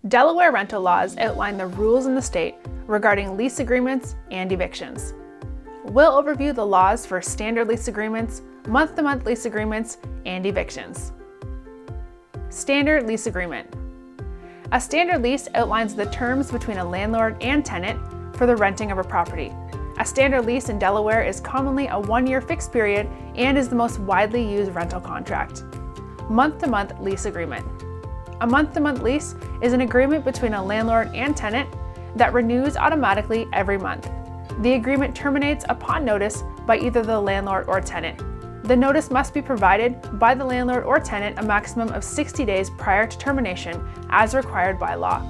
Delaware rental laws outline the rules in the state regarding lease agreements and evictions. We'll overview the laws for standard lease agreements, month-to-month lease agreements, and evictions. Standard lease agreement. A standard lease outlines the terms between a landlord and tenant for the renting of a property. A standard lease in Delaware is commonly a one-year fixed period and is the most widely used rental contract. Month-to-month lease agreement. A month-to-month lease is an agreement between a landlord and tenant that renews automatically every month. The agreement terminates upon notice by either the landlord or tenant. The notice must be provided by the landlord or tenant a maximum of 60 days prior to termination as required by law.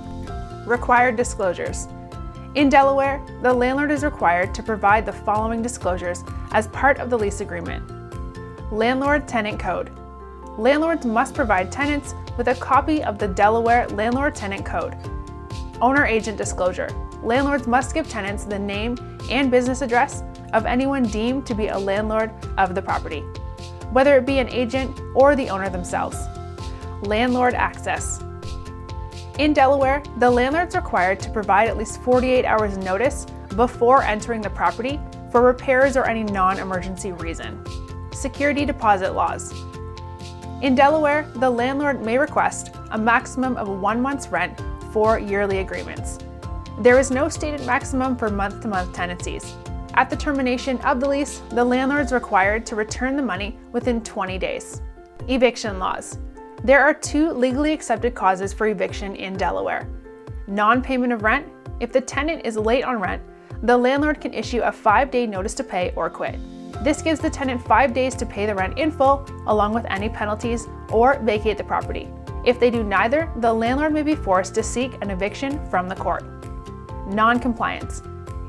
Required disclosures. In Delaware, the landlord is required to provide the following disclosures as part of the lease agreement. Landlord-Tenant Code. Landlords must provide tenants with a copy of the Delaware Landlord-Tenant Code. Owner-Agent Disclosure. Landlords must give tenants the name and business address of anyone deemed to be a landlord of the property, whether it be an agent or the owner themselves. Landlord Access. In Delaware, the landlord is required to provide at least 48 hours notice before entering the property for repairs or any non-emergency reason. Security deposit laws. In Delaware, the landlord may request a maximum of 1 month's rent for yearly agreements. There is no stated maximum for month-to-month tenancies. At the termination of the lease, the landlord is required to return the money within 20 days. Eviction laws. There are 2 legally accepted causes for eviction in Delaware. Non-payment of rent. If the tenant is late on rent, the landlord can issue a 5-day notice to pay or quit. This gives the tenant 5 days to pay the rent in full, along with any penalties, or vacate the property. If they do neither, the landlord may be forced to seek an eviction from the court. Non-compliance.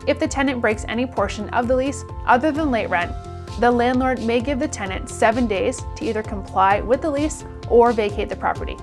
If the tenant breaks any portion of the lease other than late rent, the landlord may give the tenant 7 days to either comply with the lease or vacate the property.